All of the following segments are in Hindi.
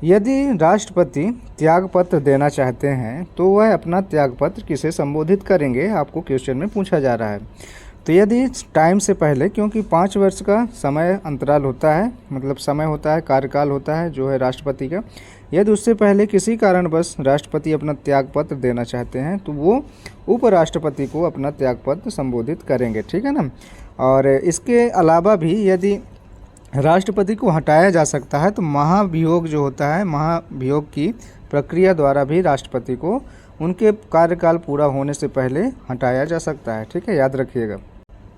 यदि राष्ट्रपति त्यागपत्र देना चाहते हैं तो वह अपना त्यागपत्र किसे संबोधित करेंगे, आपको क्वेश्चन में पूछा जा रहा है। तो यदि टाइम से पहले, क्योंकि 5 वर्ष का समय अंतराल होता है, मतलब समय होता है, कार्यकाल होता है जो है राष्ट्रपति का, यदि उससे पहले किसी कारणवश राष्ट्रपति अपना त्यागपत्र देना चाहते हैं तो वो उपराष्ट्रपति को अपना त्यागपत्र संबोधित करेंगे, ठीक है ना। और इसके अलावा भी यदि राष्ट्रपति को हटाया जा सकता है तो महाभियोग जो होता है, महाभियोग की प्रक्रिया द्वारा भी राष्ट्रपति को उनके कार्यकाल पूरा होने से पहले हटाया जा सकता है, ठीक है, याद रखिएगा।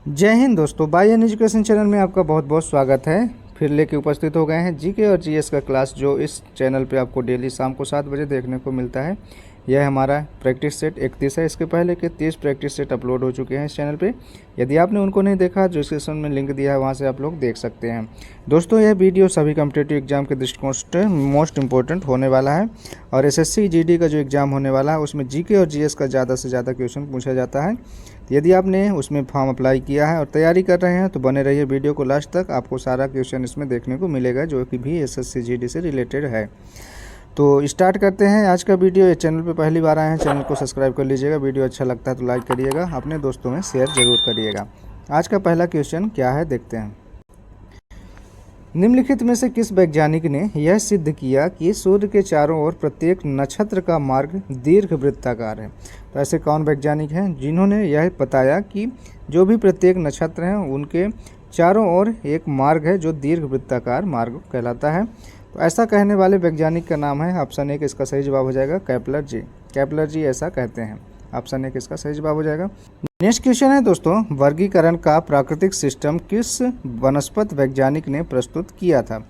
जय हिंद दोस्तों, बाय एन एजुकेशन चैनल में आपका बहुत बहुत स्वागत है। फिर लेके उपस्थित हो गए हैं जीके और जीएस का क्लास, जो इस चैनल पे आपको डेली शाम को 7 बजे देखने को मिलता है। यह हमारा प्रैक्टिस सेट 31 है। इसके पहले के 30 प्रैक्टिस सेट अपलोड हो चुके हैं इस चैनल पे। यदि आपने उनको नहीं देखा, डिस्क्रिप्शन में लिंक दिया है, वहाँ से आप लोग देख सकते हैं। दोस्तों, यह वीडियो सभी कॉम्पिटिटिव एग्जाम के दृष्टिकोण से मोस्ट इंपॉर्टेंट होने वाला है। और एसएससी जीडी का जो एग्ज़ाम होने वाला है उसमें जीके और जीएस का ज़्यादा से ज़्यादा क्वेश्चन पूछा जाता है। यदि आपने उसमें फॉर्म अप्लाई किया है और तैयारी कर रहे हैं तो बने रहिए वीडियो को लास्ट तक, आपको सारा क्वेश्चन इसमें देखने को मिलेगा जो कि भी एसएससी जीडी से रिलेटेड है। तो स्टार्ट करते हैं आज का वीडियो। ये चैनल पे पहली बार आए हैं, चैनल को सब्सक्राइब कर लीजिएगा। वीडियो अच्छा लगता है तो लाइक करिएगा, अपने दोस्तों में शेयर जरूर करिएगा। आज का पहला क्वेश्चन क्या है, देखते हैं। निम्नलिखित में से किस वैज्ञानिक ने यह सिद्ध किया कि सूर्य के चारों ओर प्रत्येक नक्षत्र का मार्ग दीर्घवृत्ताकार है? तो ऐसे कौन वैज्ञानिक हैं जिन्होंने यह बताया कि जो भी प्रत्येक नक्षत्र हैं उनके चारों ओर एक मार्ग है जो दीर्घवृत्ताकार मार्ग कहलाता है? तो ऐसा कहने वाले वैज्ञानिक का नाम है, ऑप्शन 1 इसका सही जवाब हो जाएगा केपलर जी। केपलर जी ऐसा कहते हैं, ऑप्शन 1 इसका सही जवाब हो जाएगा। नेक्स्ट क्वेश्चन है दोस्तों, वर्गीकरण का प्राकृतिक सिस्टम किस वनस्पति वैज्ञानिक ने प्रस्तुत किया था?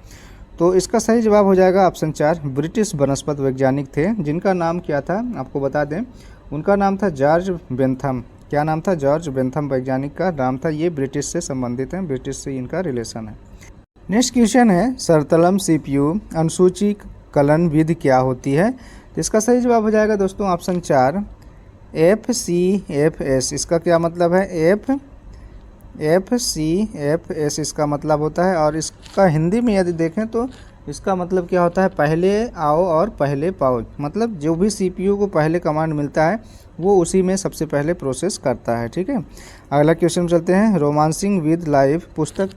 तो इसका सही जवाब हो जाएगा ऑप्शन 4, ब्रिटिश वनस्पति वैज्ञानिक थे जिनका नाम क्या था, आपको बता दें, उनका नाम था जॉर्ज बेंथम। क्या नाम था? जॉर्ज बेंथम वैज्ञानिक का नाम था। ये ब्रिटिश से संबंधित हैं, ब्रिटिश से इनका रिलेशन है। नेक्स्ट क्वेश्चन है, सरतलम सीपीयू अनुसूचीकरण विधि क्या होती है? इसका सही जवाब हो जाएगा दोस्तों ऑप्शन 4, FCFS। इसका क्या मतलब है? FCFS इसका मतलब होता है। और इसका हिंदी में यदि देखें तो इसका मतलब क्या होता है? पहले आओ और पहले पाओ। मतलब जो भी CPU को पहले कमांड मिलता है वो उसी में सबसे पहले प्रोसेस करता है, ठीक है। अगला क्वेश्चन चलते हैं, रोमांसिंग विद लाइफ पुस्तक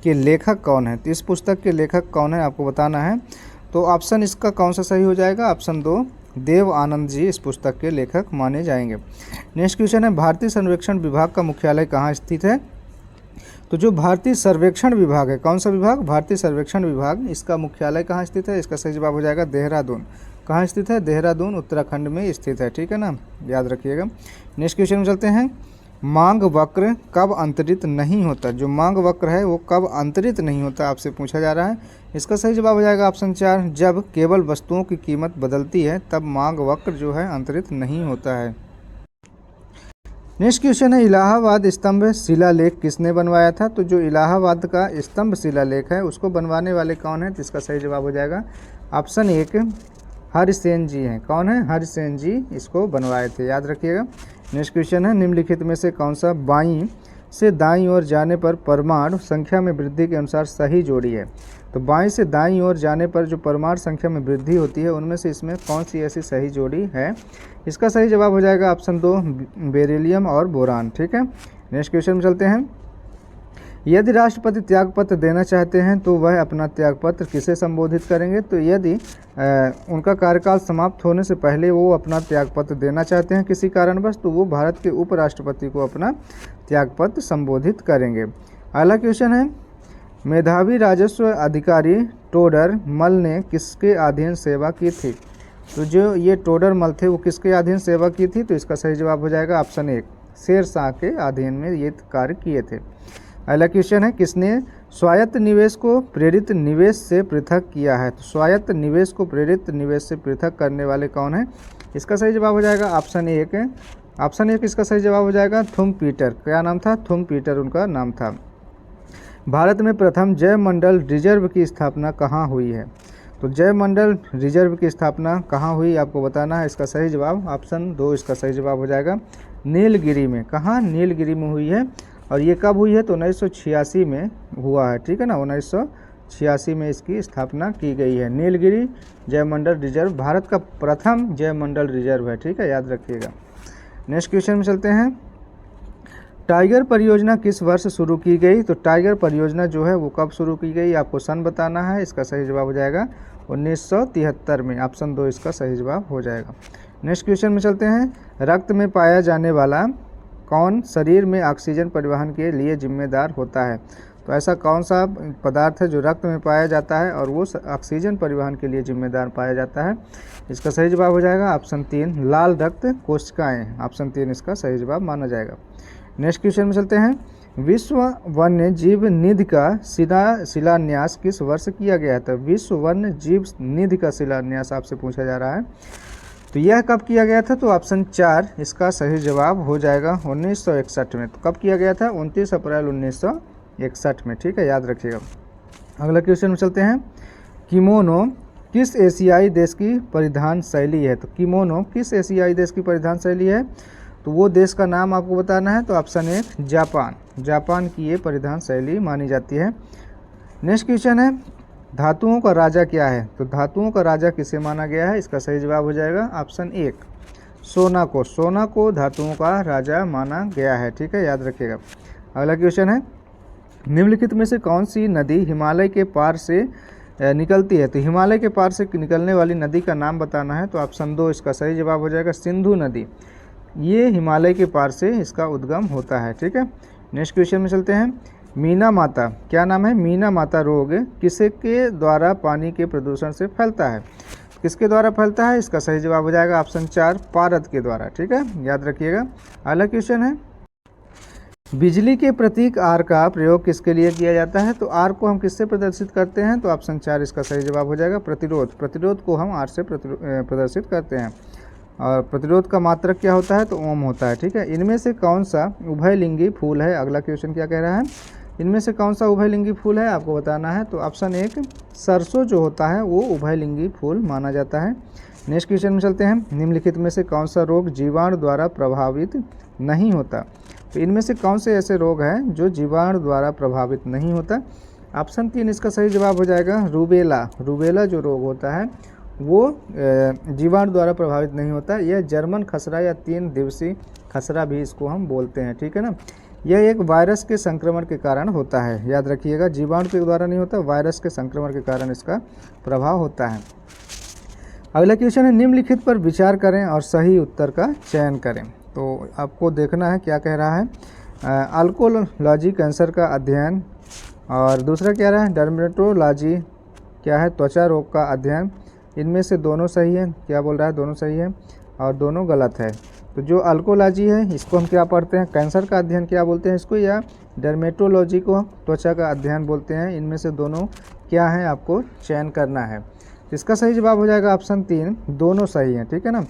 के लेखक कौन है? तो इस पुस्तक के लेखक कौन है आपको बताना है। तो ऑप्शन इसका कौन सा सही हो जाएगा? ऑप्शन 2, देव आनंद जी इस पुस्तक के लेखक माने जाएंगे। नेक्स्ट क्वेश्चन है, भारतीय सर्वेक्षण विभाग का मुख्यालय कहाँ स्थित है? तो जो भारतीय सर्वेक्षण विभाग है, कौन सा विभाग? भारतीय सर्वेक्षण विभाग, इसका मुख्यालय कहाँ स्थित है? इसका सही जवाब हो जाएगा देहरादून। कहाँ स्थित है? देहरादून उत्तराखंड में स्थित है, ठीक है ना, याद रखिएगा। नेक्स्ट क्वेश्चन में चलते हैं, मांग वक्र कब अंतरित नहीं होता? जो मांग वक्र है वो कब अंतरित नहीं होता आपसे पूछा जा रहा है। इसका सही जवाब हो जाएगा ऑप्शन 4, जब केवल वस्तुओं की कीमत बदलती है तब मांग वक्र जो है अंतरित नहीं होता है। नेक्स्ट क्वेश्चन है, इलाहाबाद स्तंभ शिलालेख किसने बनवाया था? तो जो इलाहाबाद का स्तंभ शिलालेख है उसको बनवाने वाले कौन है? तो इसका सही जवाब हो जाएगा ऑप्शन 1, हरिसेन जी हैं। कौन है? हरिसेन जी इसको बनवाए थे, याद रखिएगा। नेक्स्ट क्वेश्चन है, निम्नलिखित में से कौन सा बाईं से दाईं ओर जाने पर परमाणु संख्या में वृद्धि के अनुसार सही जोड़ी है? तो बाईं से दाईं ओर जाने पर जो परमाणु संख्या में वृद्धि होती है उनमें से इसमें कौन सी ऐसी सही जोड़ी है? इसका सही जवाब हो जाएगा ऑप्शन 2, बेरिलियम और बोरान, ठीक है। नेक्स्ट क्वेश्चन में चलते हैं, यदि राष्ट्रपति त्यागपत्र देना चाहते हैं तो वह अपना त्यागपत्र किसे संबोधित करेंगे? तो यदि उनका कार्यकाल समाप्त होने से पहले वो अपना त्यागपत्र देना चाहते हैं किसी कारणवश, तो वो भारत के उपराष्ट्रपति को अपना त्यागपत्र संबोधित करेंगे। अगला क्वेश्चन है, मेधावी राजस्व अधिकारी टोडर मल ने किसके अधीन सेवा की थी? तो जो ये टोडर मल थे वो किसके अधीन सेवा की थी? तो इसका सही जवाब हो जाएगा ऑप्शन 1, शेरशाह के अधीन में ये कार्य किए थे। अगला क्वेश्चन है, किसने स्वायत्त निवेश को प्रेरित निवेश से पृथक किया है? तो स्वायत्त निवेश को प्रेरित निवेश से पृथक करने वाले कौन है? इसका सही जवाब हो जाएगा ऑप्शन 1, ऑप्शन 1 इसका सही जवाब हो जाएगा थुम पीटर। क्या नाम था? थुम पीटर उनका नाम था। भारत में प्रथम जैव मंडल रिजर्व की स्थापना कहाँ हुई है? तो जैव मंडल रिजर्व की स्थापना कहाँ हुई आपको बताना है। इसका सही जवाब ऑप्शन 2 इसका सही जवाब हो जाएगा नीलगिरी में। कहाँ? नीलगिरी में हुई है। और ये कब हुई है? तो 1986 में हुआ है, ठीक है ना, 1986 में इसकी स्थापना की गई है। नीलगिरी जैवमंडल रिजर्व भारत का प्रथम जैवमंडल रिजर्व है, ठीक है, याद रखिएगा। नेक्स्ट क्वेश्चन में चलते हैं। टाइगर परियोजना किस वर्ष शुरू की गई? तो टाइगर परियोजना जो है वो कब शुरू की गई, आपको सन बताना है। इसका सही जवाब हो जाएगा 1973 में। ऑप्शन 2 इसका सही जवाब हो जाएगा। नेक्स्ट क्वेश्चन में चलते हैं। रक्त में पाया जाने वाला कौन शरीर में ऑक्सीजन परिवहन के लिए जिम्मेदार होता है? तो ऐसा कौन सा पदार्थ है जो रक्त में पाया जाता है और वो ऑक्सीजन परिवहन के लिए जिम्मेदार पाया जाता है? इसका सही जवाब हो जाएगा ऑप्शन 3 लाल रक्त कोशिकाएं। ऑप्शन 3 इसका सही जवाब माना जाएगा। नेक्स्ट क्वेश्चन में चलते हैं। विश्व वन्य जीव निधि का शिलान्यास किस वर्ष किया गया था? विश्व वन्य जीव निधि का शिलान्यास आपसे पूछा जा रहा है, तो यह कब किया गया था? तो ऑप्शन 4 इसका सही जवाब हो जाएगा 1961 में। तो कब किया गया था? 29 अप्रैल 1961 में, ठीक है, याद रखिएगा। अगला क्वेश्चन में चलते हैं। किमोनो किस एशियाई देश की परिधान शैली है? तो किमोनो किस एशियाई देश की परिधान शैली है? तो वो देश का नाम आपको बताना है। तो ऑप्शन 1 जापान। जापान की ये परिधान शैली मानी जाती है। नेक्स्ट क्वेश्चन है। धातुओं का राजा क्या है? तो धातुओं का राजा किसे माना गया है? इसका सही जवाब हो जाएगा ऑप्शन 1 सोना को। सोना को धातुओं का राजा माना गया है, ठीक है, याद रखिएगा। अगला क्वेश्चन है। निम्नलिखित में से कौन सी नदी हिमालय के पार से निकलती है? तो हिमालय के पार से निकलने वाली नदी का नाम बताना है। तो ऑप्शन 2 इसका सही जवाब हो जाएगा सिंधु नदी। ये हिमालय के पार से इसका उद्गम होता है, ठीक है। नेक्स्ट क्वेश्चन में चलते हैं। मीना माता, क्या नाम है? मीना माता रोग किसके द्वारा पानी के प्रदूषण से फैलता है? किसके द्वारा फैलता है? इसका सही जवाब हो जाएगा ऑप्शन 4 पारद के द्वारा, ठीक है, याद रखिएगा। अगला क्वेश्चन है। बिजली के प्रतीक आर का प्रयोग किसके लिए किया जाता है? तो आर को हम किससे प्रदर्शित करते हैं? तो ऑप्शन 4 इसका सही जवाब हो जाएगा प्रतिरोध। प्रतिरोध को हम आर से प्रदर्शित करते हैं। और प्रतिरोध का मात्रक क्या होता है? तो ओम होता है, ठीक है। इनमें से कौन सा उभयलिंगी फूल है? अगला क्वेश्चन क्या कह रहा है? इनमें से कौन सा उभयलिंगी फूल है आपको बताना है। तो ऑप्शन 1 सरसों जो होता है वो उभयलिंगी फूल माना जाता है। नेक्स्ट क्वेश्चन में चलते हैं। निम्नलिखित में से कौन सा रोग जीवाणु द्वारा प्रभावित नहीं होता? तो इनमें से कौन से ऐसे रोग हैं जो जीवाणु द्वारा प्रभावित नहीं होता? ऑप्शन 3 इसका सही जवाब हो जाएगा रूबेला। रूबेला जो रोग होता है वो जीवाणु द्वारा प्रभावित नहीं होता। यह जर्मन खसरा या 3 दिवसीय खसरा भी इसको हम बोलते हैं, ठीक है ना। यह एक वायरस के संक्रमण के कारण होता है, याद रखिएगा। जीवाणु के द्वारा नहीं होता, वायरस के संक्रमण के कारण इसका प्रभाव होता है। अगला क्वेश्चन है। निम्नलिखित पर विचार करें और सही उत्तर का चयन करें। तो आपको देखना है क्या कह रहा है। अल्कोलॉजी कैंसर का अध्ययन, और दूसरा क्या रहा है डर्मेटोलॉजी क्या है त्वचा रोग का अध्ययन। इनमें से दोनों सही है। क्या बोल रहा है? दोनों सही है और दोनों गलत है। तो जो अल्कोलॉजी है इसको हम क्या पढ़ते हैं? कैंसर का अध्ययन क्या बोलते हैं इसको, या डर्मेटोलॉजी को त्वचा का अध्ययन बोलते हैं। इनमें से दोनों क्या है आपको चयन करना है। इसका सही जवाब हो जाएगा ऑप्शन 3 दोनों सही हैं, ठीक है ना।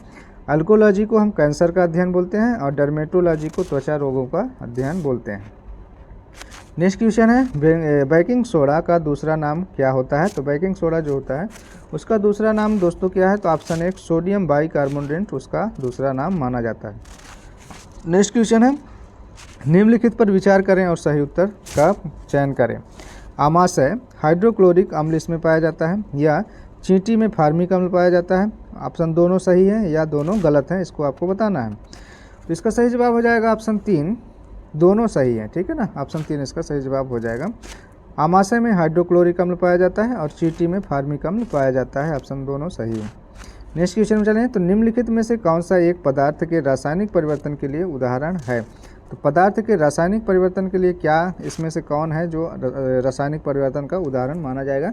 अल्कोलॉजी को हम कैंसर का अध्ययन बोलते हैं और डर्मेटोलॉजी को त्वचा रोगों का अध्ययन बोलते हैं। नेक्स्ट क्वेश्चन है। बेकिंग सोडा का दूसरा नाम क्या होता है? तो बेकिंग सोडा जो होता है उसका दूसरा नाम दोस्तों क्या है? तो ऑप्शन 1 सोडियम बाइकार्बोनेट उसका दूसरा नाम माना जाता है। नेक्स्ट क्वेश्चन है। निम्नलिखित पर विचार करें और सही उत्तर का चयन करें। आमाशय हाइड्रोक्लोरिक अम्ल इसमें पाया जाता है या चींटी में फार्मिक अम्ल पाया जाता है? ऑप्शन दोनों सही है या दोनों गलत हैं, इसको आपको बताना है। तो इसका सही जवाब हो जाएगा ऑप्शन 3 दोनों सही है, ठीक है ना। ऑप्शन 3 इसका सही जवाब हो जाएगा। आमाशय में हाइड्रोक्लोरिक अम्ल पाया जाता है और चींटी में फार्मिक अम्ल पाया जाता है। ऑप्शन दोनों सही है। नेक्स्ट क्वेश्चन में चलें। तो निम्नलिखित में से कौन सा एक पदार्थ के रासायनिक परिवर्तन के लिए उदाहरण है? तो पदार्थ के रासायनिक परिवर्तन के लिए क्या इसमें से कौन है जो रासायनिक परिवर्तन का उदाहरण माना जाएगा?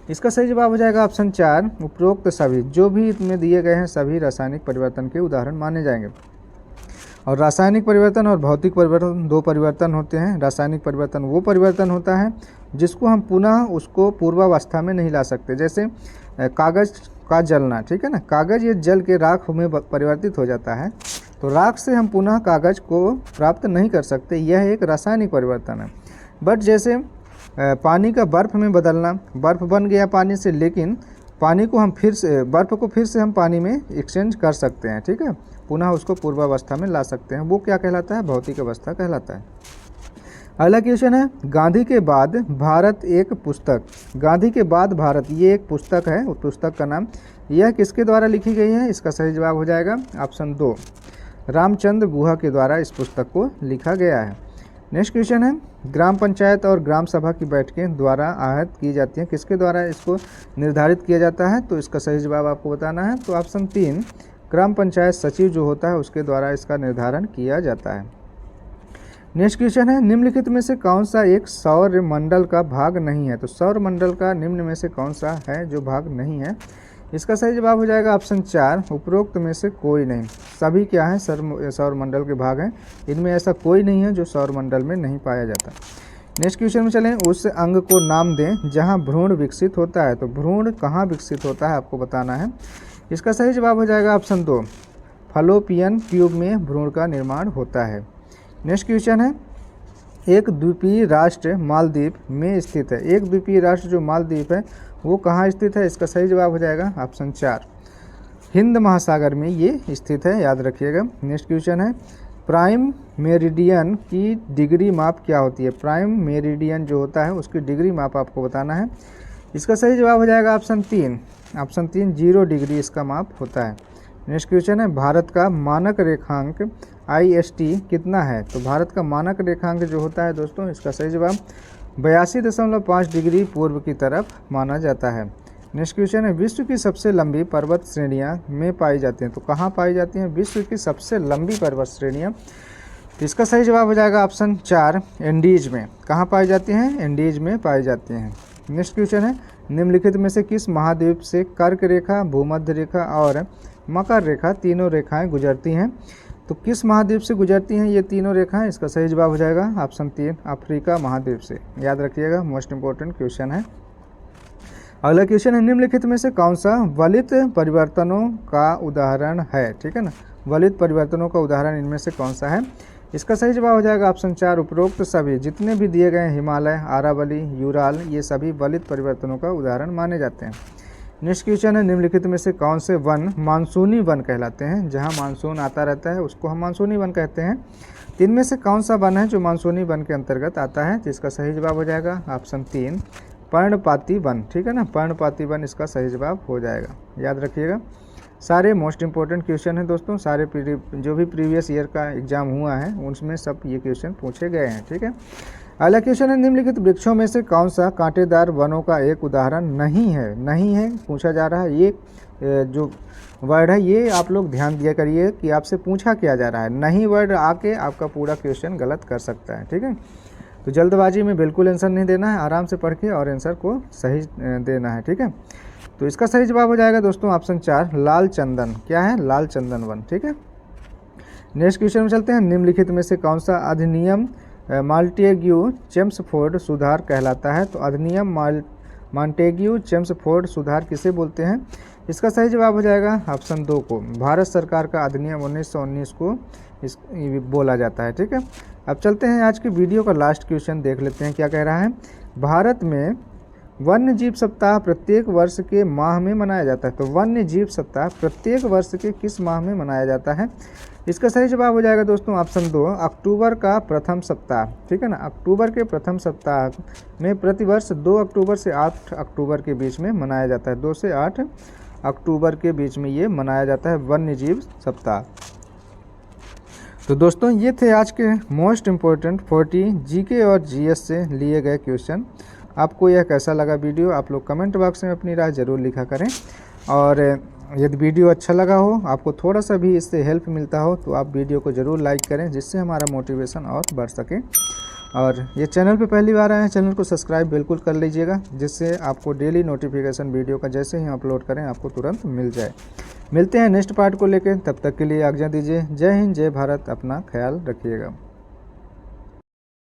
इसका सही जवाब हो जाएगा ऑप्शन 4 उपरोक्त सभी। जो भी इसमें दिए गए हैं सभी रासायनिक परिवर्तन के उदाहरण माने जाएंगे। और रासायनिक परिवर्तन और भौतिक परिवर्तन दो परिवर्तन होते हैं। रासायनिक परिवर्तन वो परिवर्तन होता है जिसको हम पुनः उसको पूर्वावस्था में नहीं ला सकते, जैसे कागज़ का जलना, ठीक है ना। कागज़ ये जल के राख में परिवर्तित हो जाता है, तो राख से हम पुनः कागज़ को प्राप्त नहीं कर सकते, यह एक रासायनिक परिवर्तन है। बट जैसे पानी का बर्फ़ में बदलना, बर्फ़ बन गया पानी से, लेकिन पानी को हम फिर से बर्फ़ को फिर से हम पानी में एक्सचेंज कर सकते हैं, ठीक है, पुनः उसको पूर्वावस्था में ला सकते हैं, वो क्या कहलाता है? भौतिक अवस्था कहलाता है। अगला क्वेश्चन है गांधी के बाद भारत एक पुस्तक, गांधी के बाद भारत ये एक पुस्तक है, उस पुस्तक का नाम, यह किसके द्वारा लिखी गई है? इसका सही जवाब हो जाएगा ऑप्शन 2, रामचंद्र गुहा के द्वारा इस पुस्तक को लिखा गया है। नेक्स्ट क्वेश्चन है ग्राम पंचायत और ग्राम सभा की बैठकें द्वारा आहत की जाती हैं, किसके द्वारा इसको निर्धारित किया जाता है? तो इसका सही जवाब आपको बताना है। तो ऑप्शन 3, ग्राम पंचायत सचिव जो होता है उसके द्वारा इसका निर्धारण किया जाता है। नेक्स्ट क्वेश्चन है निम्नलिखित में से कौन सा एक सौर मंडल का भाग नहीं है? तो सौर मंडल का निम्न में से कौन सा है जो भाग नहीं है? इसका सही जवाब हो जाएगा ऑप्शन 4, उपरोक्त में से कोई नहीं। सभी क्या है सौर मंडल के भाग हैं, इनमें ऐसा कोई नहीं है जो सौर मंडल में नहीं पाया जाता। नेक्स्ट क्वेश्चन में चलें, उस अंग को नाम दें जहां भ्रूण विकसित होता है। तो भ्रूण कहाँ विकसित होता है आपको बताना है। इसका सही जवाब हो जाएगा ऑप्शन 2, फलोपियन ट्यूब में भ्रूण का निर्माण होता है। नेक्स्ट क्वेश्चन है एक द्वीपीय राष्ट्र मालदीव में स्थित है, एक द्वीपीय राष्ट्र जो मालदीव है वो कहाँ स्थित है? इसका सही जवाब हो जाएगा ऑप्शन 4, हिंद महासागर में ये स्थित है, याद रखिएगा। नेक्स्ट क्वेश्चन है प्राइम मेरिडियन की डिग्री माप क्या होती है? प्राइम मेरिडियन जो होता है उसकी डिग्री माप आपको बताना है। इसका सही जवाब हो जाएगा ऑप्शन 3, 0 डिग्री इसका माप होता है। नेक्स्ट क्वेश्चन है भारत का मानक रेखांक IST कितना है? तो भारत का मानक रेखांक जो होता है दोस्तों, इसका सही जवाब 82.5 डिग्री पूर्व की तरफ माना जाता है। नेक्स्ट क्वेश्चन है विश्व की सबसे लंबी पर्वत श्रेणियां में पाई जाती हैं। तो कहाँ पाई जाती हैं विश्व की सबसे लंबी पर्वत श्रेणियां? तो इसका सही जवाब हो जाएगा ऑप्शन 4, एंडीज में। कहाँ पाई जाती हैं? एंडीज में पाई जाती हैं। नेक्स्ट क्वेश्चन है निम्नलिखित में से किस महाद्वीप से कर्क रेखा, भूमध्य रेखा और मकर रेखा तीनों रेखाएं गुजरती हैं? तो किस महाद्वीप से गुजरती हैं ये तीनों रेखाएं? इसका सही जवाब हो जाएगा ऑप्शन 3, अफ्रीका महाद्वीप से। याद रखिएगा, मोस्ट इंपॉर्टेंट क्वेश्चन है। अगला क्वेश्चन है निम्नलिखित में से कौन सा वलित परिवर्तनों का उदाहरण है? ठीक है ना, वलित परिवर्तनों का उदाहरण इनमें से कौन सा है? इसका सही जवाब हो जाएगा ऑप्शन 4, उपरोक्त सभी जितने भी दिए गए हिमालय, अरावली, यूराल ये सभी वलित परिवर्तनों का उदाहरण माने जाते हैं। नेक्स्ट क्वेश्चन है निम्नलिखित में से कौन से वन मानसूनी वन कहलाते हैं? जहां मानसून आता रहता है उसको हम मानसूनी वन कहते हैं। इनमें से कौन सा वन है जो मानसूनी वन के अंतर्गत आता है? जिसका सही जवाब हो जाएगा ऑप्शन 3, पर्णपाती वन। ठीक है ना, पर्णपाती वन इसका सही जवाब हो जाएगा, याद रखिएगा। सारे मोस्ट इंपॉर्टेंट क्वेश्चन हैं दोस्तों, सारे जो भी प्रीवियस ईयर का एग्जाम हुआ है उनमें सब ये क्वेश्चन पूछे गए हैं। ठीक है, अगला क्वेश्चन है निम्नलिखित वृक्षों में से कौन सा कांटेदार वनों का एक उदाहरण नहीं है? नहीं है पूछा जा रहा है, ये जो वर्ड है ये आप लोग ध्यान दिया करिए कि आपसे पूछा क्या जा रहा है। नहीं वर्ड आके आपका पूरा क्वेश्चन गलत कर सकता है। ठीक है, तो जल्दबाजी में बिल्कुल आंसर नहीं देना है, आराम से पढ़ के और आंसर को सही देना है। ठीक है, तो इसका सही जवाब हो जाएगा दोस्तों ऑप्शन 4, लाल चंदन। क्या है? लाल चंदन वन। ठीक है, नेक्स्ट क्वेश्चन में चलते हैं, निम्नलिखित में से कौन सा अधिनियम मॉन्टेग्यू चेम्सफोर्ड सुधार कहलाता है? तो अधिनियम मॉन्टेग्यू चेम्सफोर्ड सुधार किसे बोलते हैं? इसका सही जवाब हो जाएगा ऑप्शन 2 को, भारत सरकार का अधिनियम 1919 को बोला जाता है। ठीक है, अब चलते हैं आज की वीडियो का लास्ट क्वेश्चन देख लेते हैं क्या कह रहा है। भारत में वन्य जीव सप्ताह प्रत्येक वर्ष के माह में मनाया जाता है। तो वन्य जीव सप्ताह प्रत्येक वर्ष के किस माह में मनाया जाता है? इसका सही जवाब हो जाएगा दोस्तों ऑप्शन 2, अक्टूबर का प्रथम सप्ताह। ठीक है ना, अक्टूबर के प्रथम सप्ताह में प्रतिवर्ष 2 अक्टूबर से 8 अक्टूबर के बीच में मनाया जाता है। 2 से 8 अक्टूबर के बीच में ये मनाया जाता है वन्य जीव सप्ताह। तो दोस्तों ये थे आज के मोस्ट इम्पोर्टेंट 40 जीके और जीएस से लिए गए क्वेश्चन। आपको यह कैसा लगा वीडियो? आप लोग कमेंट बॉक्स में अपनी राय ज़रूर लिखा करें, और यदि वीडियो अच्छा लगा हो, आपको थोड़ा सा भी इससे हेल्प मिलता हो, तो आप वीडियो को ज़रूर लाइक करें, जिससे हमारा मोटिवेशन और बढ़ सके। और ये चैनल पे पहली बार आए हैं, चैनल को सब्सक्राइब बिल्कुल कर लीजिएगा, जिससे आपको डेली नोटिफिकेशन वीडियो का जैसे ही अपलोड करें आपको तुरंत मिल जाए। मिलते हैं नेक्स्ट पार्ट को लेकर, तब तक के लिए आज्ञा दीजिए। जय हिंद, जय भारत, अपना ख्याल रखिएगा।